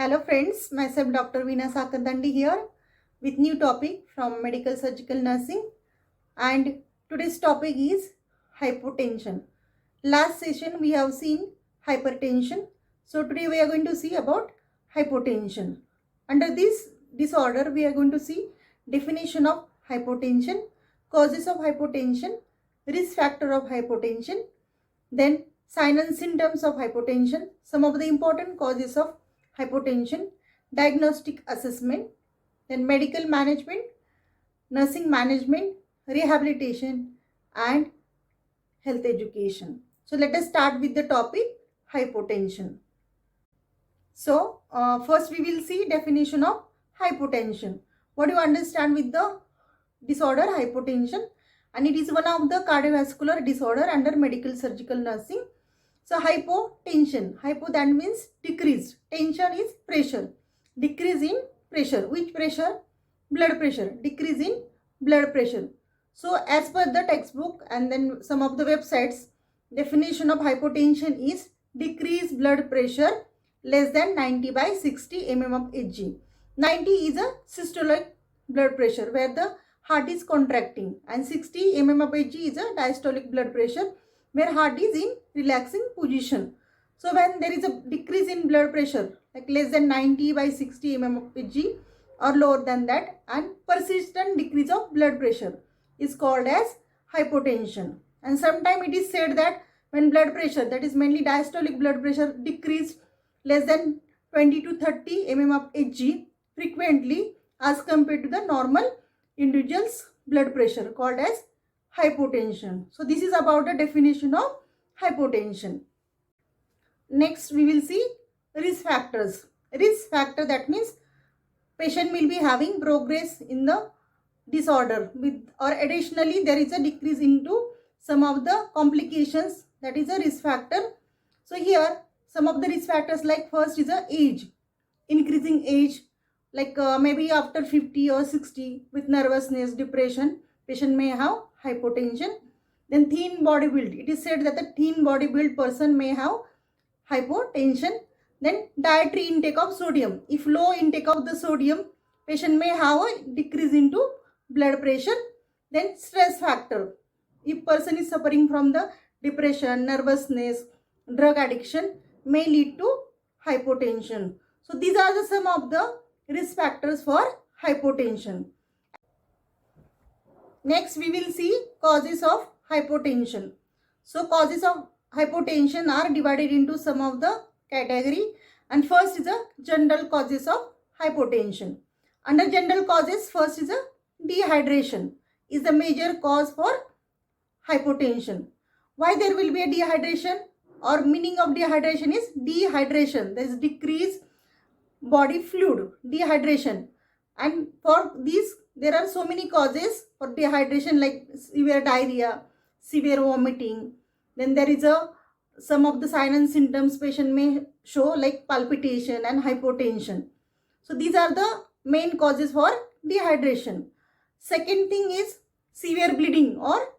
Hello friends, myself Dr. Veena Sakandandi here with new topic from Medical Surgical Nursing, and today's topic is hypotension. Last session we have seen hypertension, so today we are going to see about hypotension. Under this disorder we are going to see definition of hypotension, causes of hypotension, risk factor of hypotension, then signs and symptoms of hypotension, some of the important causes of hypotension, diagnostic assessment, then medical management, nursing management, rehabilitation, and health education. So let us start with the topic hypotension. So first we will see definition of hypotension. What do you understand with the disorder hypotension? And it is one of the cardiovascular disorder under medical surgical nursing. So hypotension, hypo that means decreased, tension is pressure, decrease in pressure. Which pressure? Blood pressure, decrease in blood pressure. So as per the textbook and then some of the websites, definition of hypotension is decreased blood pressure less than 90 by 60 mm of Hg. 90 is a systolic blood pressure where the heart is contracting, and 60 mm of Hg is a diastolic blood pressure where heart is in relaxing position. So when there is a decrease in blood pressure like less than 90 by 60 mm of Hg or lower than that, and persistent decrease of blood pressure is called as hypotension. And sometimes it is said that when blood pressure, that is mainly diastolic blood pressure, decreased less than 20 to 30 mm of Hg frequently as compared to the normal individual's blood pressure, called as hypotension. So this is about the definition of hypotension. Next we will see risk factors. Risk factor, that means patient will be having progress in the disorder with, or additionally there is a decrease into some of the complications, that is a risk factor. So here some of the risk factors, like first is a age, increasing age, like maybe after 50 or 60 with nervousness, depression, patient may have hypotension. Then thin body build, it is said that the thin body build person may have hypotension. Then dietary intake of sodium, if low intake of the sodium, patient may have a decrease into blood pressure. Then stress factor, if person is suffering from the depression, nervousness, drug addiction, may lead to hypotension. So these are the some of the risk factors for hypotension. Next we will see causes of hypotension. So causes of hypotension are divided into some of the category, and first is the general causes of hypotension. Under general causes, first is a dehydration is the major cause for hypotension. Why there will be a dehydration, or meaning of dehydration is dehydration, there is decreased body fluid, dehydration. And for these there are so many causes for dehydration, like severe diarrhea, severe vomiting. Then there is a some of the signs and symptoms patient may show, like palpitation and hypotension. So these are the main causes for dehydration. Second thing is severe bleeding or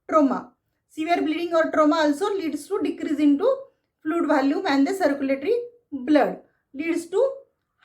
trauma. Severe bleeding or trauma also leads to decrease into fluid volume and the circulatory blood, leads to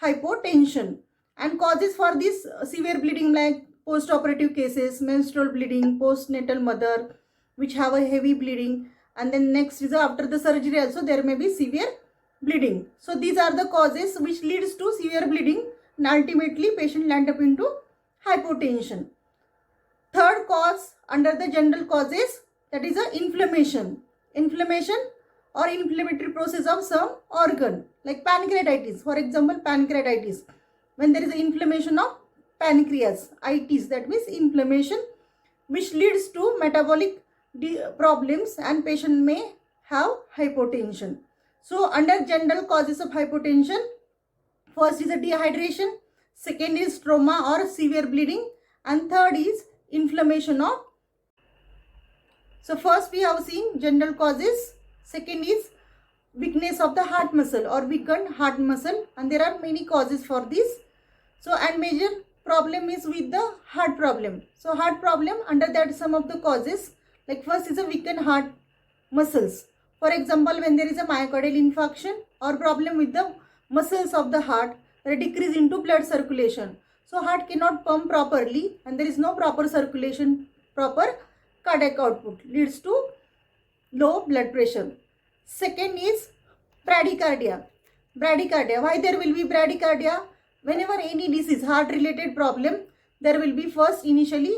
hypotension. And causes for this severe bleeding, like post-operative cases, menstrual bleeding, postnatal mother which have a heavy bleeding, and then next is after the surgery also there may be severe bleeding. So these are the causes which leads to severe bleeding, and ultimately patient land up into hypotension. Third cause under the general causes, that is a inflammation or inflammatory process of some organ, like pancreatitis. For example, pancreatitis, when there is an inflammation of pancreas, itis, that means inflammation, which leads to metabolic problems, and patient may have hypotension. So under general causes of hypotension, first is a dehydration, second is trauma or severe bleeding, and third is inflammation of. So first we have seen general causes, second is weakness of the heart muscle or weakened heart muscle, and there are many causes for this. So and major problem is with the heart problem. So heart problem, under that some of the causes, like first is a weakened heart muscles. For example, when there is a myocardial infarction or problem with the muscles of the heart, there is decrease into blood circulation. So heart cannot pump properly and there is no proper circulation, proper cardiac output, leads to low blood pressure. Second is bradycardia. Bradycardia. Why there will be bradycardia? Whenever any disease, heart related problem, there will be first initially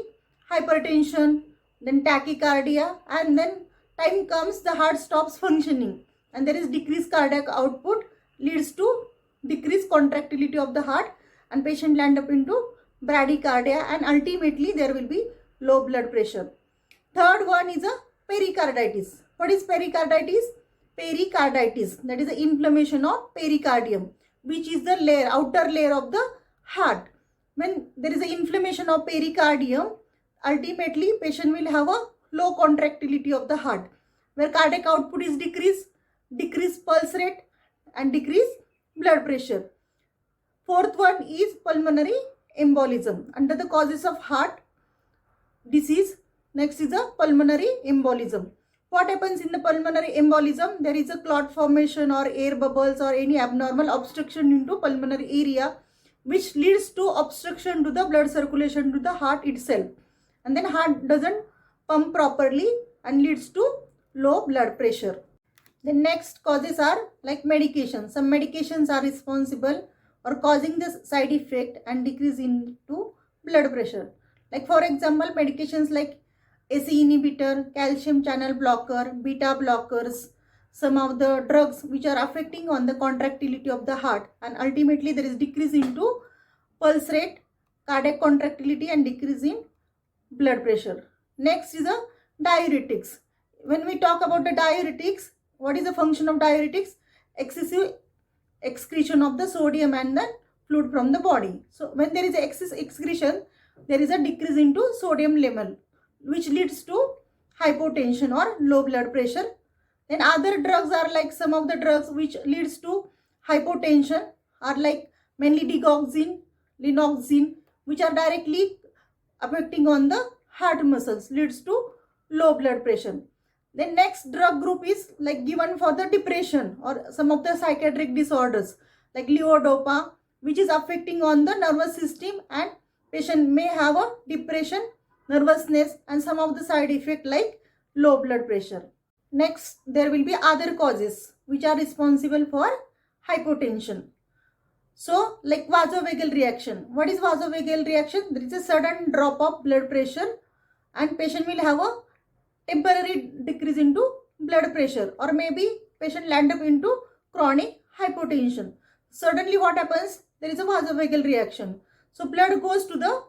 hypertension, then tachycardia, and then time comes the heart stops functioning and there is decreased cardiac output, leads to decreased contractility of the heart and patient land up into bradycardia and ultimately there will be low blood pressure. Third one is a pericarditis. What is pericarditis? Pericarditis, that is the inflammation of pericardium, which is the layer, outer layer of the heart. When there is an inflammation of pericardium, ultimately patient will have a low contractility of the heart, where cardiac output is decreased pulse rate and decreased blood pressure. Fourth one is pulmonary embolism. Under the causes of heart disease, next is a pulmonary embolism. What happens in the pulmonary embolism? There is a clot formation or air bubbles or any abnormal obstruction into pulmonary area, which leads to obstruction to the blood circulation to the heart itself. And then heart doesn't pump properly and leads to low blood pressure. The next causes are like medications. Some medications are responsible or causing this side effect and decrease into blood pressure. Like for example, medications like ACE inhibitor, calcium channel blocker, beta blockers, some of the drugs which are affecting on the contractility of the heart and ultimately there is decrease into pulse rate, cardiac contractility and decrease in blood pressure. Next is a diuretics. When we talk about the diuretics, what is the function of diuretics? Excessive excretion of the sodium and the fluid from the body. So when there is excess excretion, there is a decrease into sodium level, which leads to hypotension or low blood pressure. Then other drugs are like some of the drugs which leads to hypotension are like mainly digoxin, linoxin, which are directly affecting on the heart muscles, leads to low blood pressure. The next drug group is like given for the depression or some of the psychiatric disorders like levodopa, which is affecting on the nervous system and patient may have a depression, nervousness and some of the side effect like low blood pressure. Next, there will be other causes which are responsible for hypotension. So like vasovagal reaction. What is vasovagal reaction? There is a sudden drop of blood pressure and patient will have a temporary decrease into blood pressure or maybe patient land up into chronic hypotension. Suddenly what happens? There is a vasovagal reaction. So blood goes to the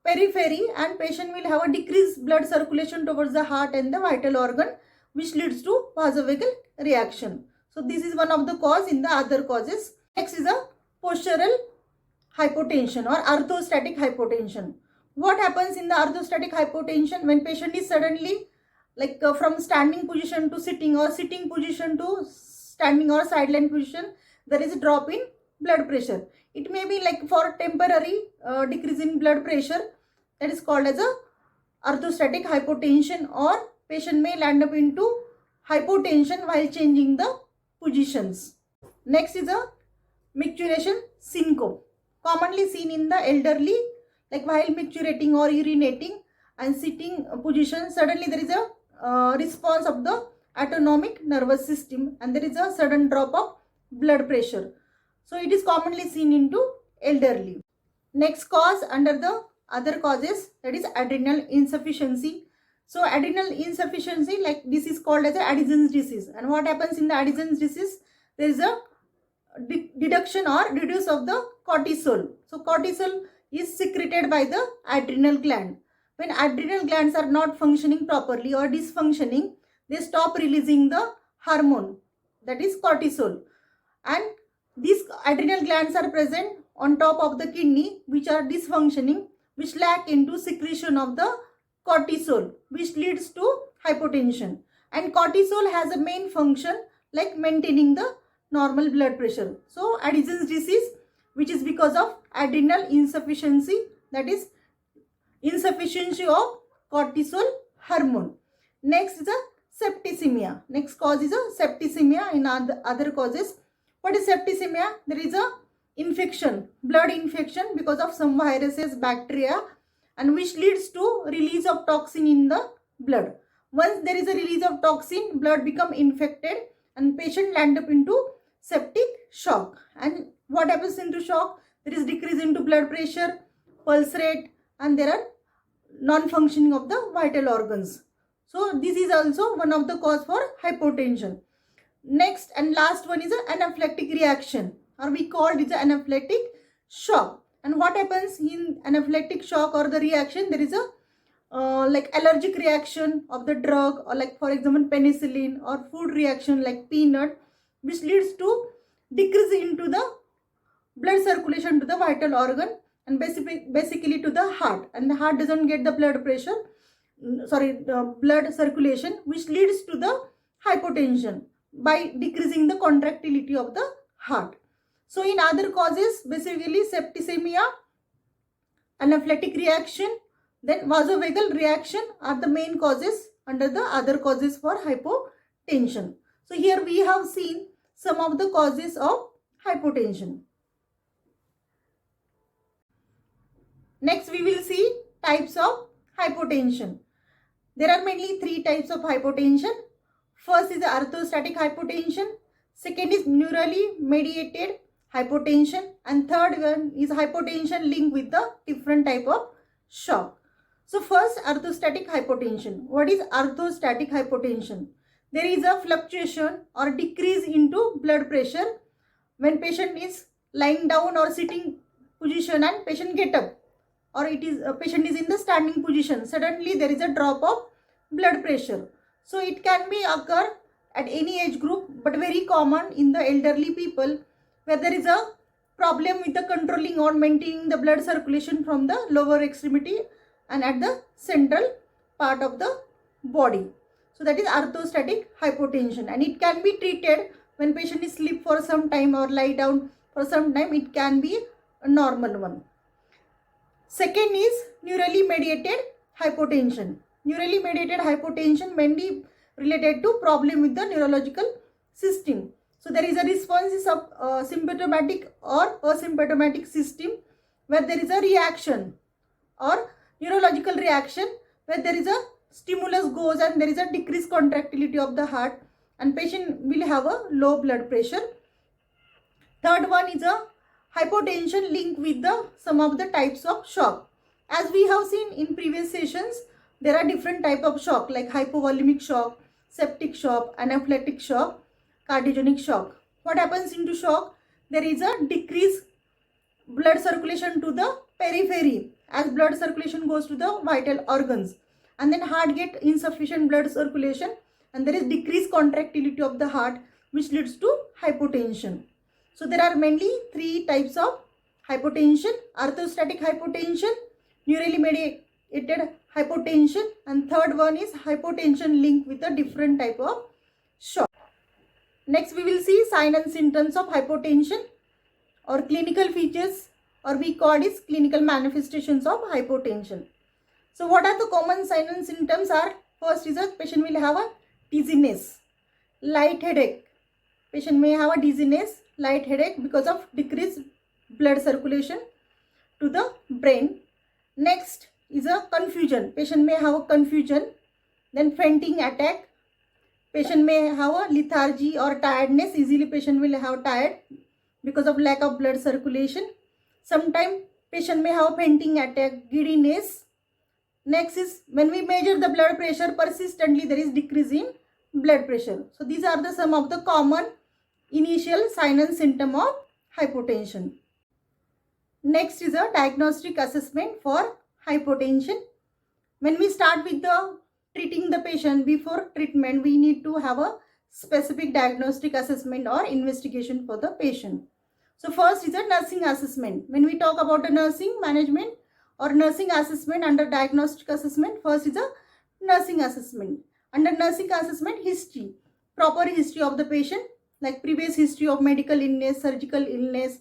periphery and patient will have a decreased blood circulation towards the heart and the vital organ, which leads to vasovagal reaction. So this is one of the cause in the other causes. Next is a postural hypotension or orthostatic hypotension. What happens in the orthostatic hypotension? When patient is suddenly like from standing position to sitting or sitting position to standing or sideline position, there is a drop in blood pressure. It may be like for temporary decrease in blood pressure, that is called as a orthostatic hypotension, or patient may land up into hypotension while changing the positions. Next is a micturition syncope, commonly seen in the elderly, like while micturating or urinating and sitting position, suddenly there is a response of the autonomic nervous system and there is a sudden drop of blood pressure. So it is commonly seen into elderly. Next cause under the other causes, that is adrenal insufficiency. So adrenal insufficiency, like this is called as a Addison's disease. And what happens in the Addison's disease? There is a deduction or reduce of the cortisol. So cortisol is secreted by the adrenal gland. When adrenal glands are not functioning properly or dysfunctioning, they stop releasing the hormone, that is cortisol. And these adrenal glands are present on top of the kidney, which are dysfunctioning, which lack into secretion of the cortisol, which leads to hypotension. And cortisol has a main function like maintaining the normal blood pressure. So Addison's disease, which is because of adrenal insufficiency, that is insufficiency of cortisol hormone. Next is a septicemia. Next cause is a septicemia in other causes. What is septicemia? There is a infection, blood infection because of some viruses, bacteria, and which leads to release of toxin in the blood. Once there is a release of toxin, blood become infected and patient land up into septic shock. And what happens into shock? There is decrease into blood pressure, pulse rate, and there are non-functioning of the vital organs. So this is also one of the cause for hypotension. Next and last one is an anaphylactic reaction, or we call it an anaphylactic shock. And what happens in anaphylactic shock or the reaction? There is a like allergic reaction of the drug, or like for example penicillin, or food reaction like peanut, which leads to decrease into the blood circulation to the vital organ and basically to the heart, and the heart doesn't get the blood pressure, blood circulation, which leads to the hypotension by decreasing the contractility of the heart. So in other causes, basically septicemia, anaphylactic reaction, then vasovagal reaction are the main causes under the other causes for hypotension. So here we have seen some of the causes of hypotension. Next we will see types of hypotension. There are mainly three types of hypotension. First is the orthostatic hypotension, second is neurally mediated hypotension, and third one is hypotension linked with the different type of shock. So first, orthostatic hypotension. What is orthostatic hypotension? There is a fluctuation or decrease into blood pressure when patient is lying down or sitting position and patient get up, or it is patient is in the standing position. Suddenly there is a drop of blood pressure. So it can be occur at any age group, but very common in the elderly people, where there is a problem with the controlling or maintaining the blood circulation from the lower extremity and at the central part of the body. So that is orthostatic hypotension, and it can be treated when patient is sleep for some time or lie down for some time. It can be a normal one. Second is neurally mediated hypotension. Neurally mediated hypotension mainly related to problem with the neurological system. So there is a response of symptomatic or asymptomatic system, where there is a reaction or neurological reaction where there is a stimulus goes and there is a decreased contractility of the heart and patient will have a low blood pressure. Third one is a hypotension linked with the some of the types of shock. As we have seen in previous sessions, there are different type of shock like hypovolemic shock, septic shock, anaphylactic shock, cardiogenic shock. What happens into shock? There is a decreased blood circulation to the periphery as blood circulation goes to the vital organs, and then heart get insufficient blood circulation and there is decreased contractility of the heart, which leads to hypotension. So there are mainly three types of hypotension: orthostatic hypotension, neurally mediated hypotension, and third one is hypotension linked with a different type of shock. Next we will see signs and symptoms of hypotension or clinical features, or we call it clinical manifestations of hypotension. So what are the common signs and symptoms are? First is a patient will have a dizziness, light headache. Patient may have a dizziness, light headache because of decreased blood circulation to the brain. Next is a confusion. Patient may have a confusion, then fainting attack. Patient may have a lethargy or tiredness. Easily patient will have tired because of lack of blood circulation. Sometimes patient may have a fainting attack, giddiness. Next is when we measure the blood pressure persistently, there is decrease in blood pressure. So these are the some of the common initial sign and symptom of hypotension. Next is a diagnostic assessment for hypotension. When we start with the treating the patient, before treatment we need to have a specific diagnostic assessment or investigation for the patient. So first is a nursing assessment. When we talk about the nursing management or nursing assessment under diagnostic assessment, first is a nursing assessment. Under nursing assessment, history, proper history of the patient, like previous history of medical illness, surgical illness,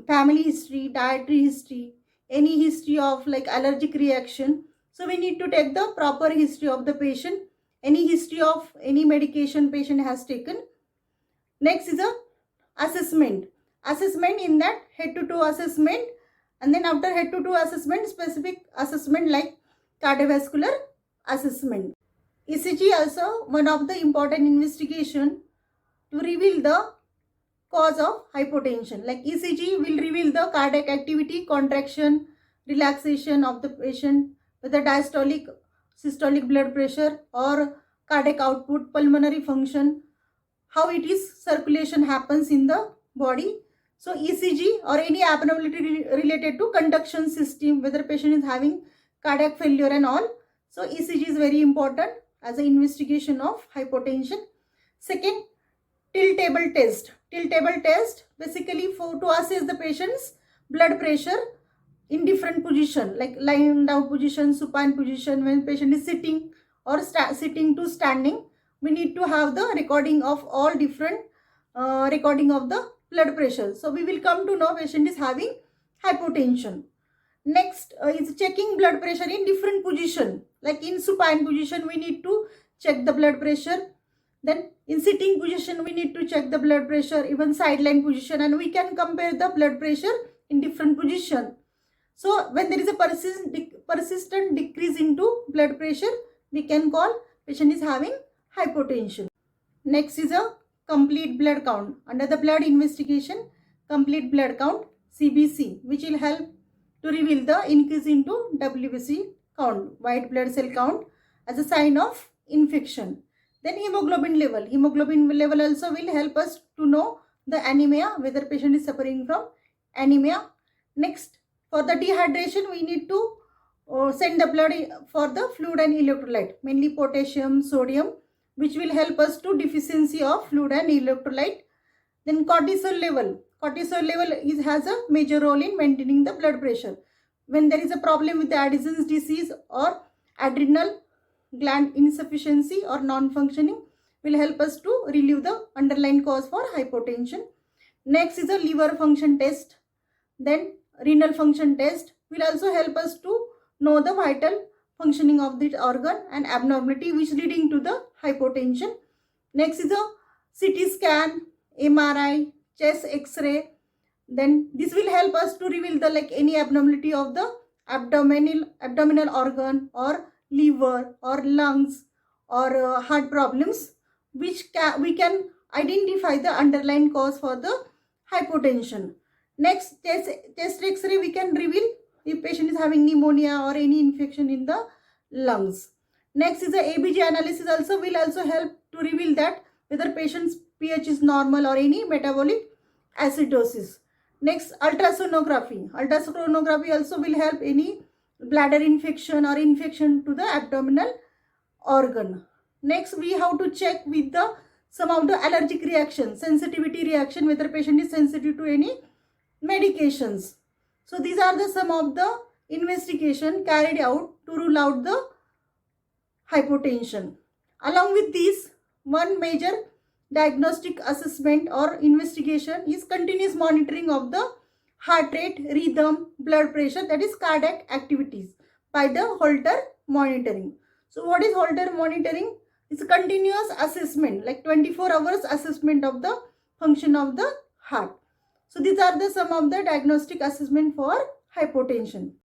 family history, dietary history, any history of like allergic reaction. So we need to take the proper history of the patient, any history of any medication patient has taken. Next is a assessment. Assessment in that head to toe assessment, and then after head to toe assessment, specific assessment like cardiovascular assessment. ECG also one of the important investigation to reveal the cause of hypotension. Like ECG will reveal the cardiac activity, contraction, relaxation of the patient, whether diastolic, systolic blood pressure or cardiac output, pulmonary function, how it is circulation happens in the body. So ECG or any abnormality related to conduction system, whether patient is having cardiac failure and all. So ECG is very important as an investigation of hypotension. Second, tilt table test. Tilt table test basically for to assess the patient's blood pressure in different position, like lying down position, supine position, when patient is sitting or sitting to standing. We need to have the recording of all different recording of the blood pressure. So we will come to know patient is having hypotension. Next is checking blood pressure in different position. Like in supine position, we need to check the blood pressure. Then in sitting position, we need to check the blood pressure, even sideline position, and we can compare the blood pressure in different position. So when there is a persistent decrease into blood pressure, we can call patient is having hypotension. Next is a complete blood count. Under the blood investigation, complete blood count, CBC, which will help to reveal the increase into WBC count, white blood cell count, as a sign of infection. Then hemoglobin level. Hemoglobin level also will help us to know the anemia, whether patient is suffering from anemia. Next, for the dehydration, we need to send the blood for the fluid and electrolyte, mainly potassium, sodium, which will help us to deficiency of fluid and electrolyte. Then cortisol level. Cortisol level has a major role in maintaining the blood pressure. When there is a problem with the Addison's disease or adrenal gland insufficiency or non-functioning, will help us to relieve the underlying cause for hypotension. Next is a liver function test. Then renal function test will also help us to know the vital functioning of the organ and abnormality which leading to the hypotension. Next is a CT scan, MRI, chest X-ray. Then this will help us to reveal the any abnormality of the abdominal organ or liver or lungs or heart problems, which we can identify the underlying cause for the hypotension. Next, chest X-ray, we can reveal if patient is having pneumonia or any infection in the lungs. Next is the ABG analysis also will also help to reveal that whether patient's pH is normal or any metabolic acidosis. Next, ultrasonography. Ultrasonography also will help any bladder infection or infection to the abdominal organ. Next, we have to check with the some of the allergic reaction, sensitivity reaction, whether patient is sensitive to any medications. So these are the some of the investigation carried out to rule out the hypotension. Along with these, one major diagnostic assessment or investigation is continuous monitoring of the heart rate, rhythm, blood pressure, that is cardiac activities, by the Holter monitoring. So what is Holter monitoring? It's a continuous assessment, like 24 hours assessment of the function of the heart. So these are the some of the diagnostic assessment for hypotension.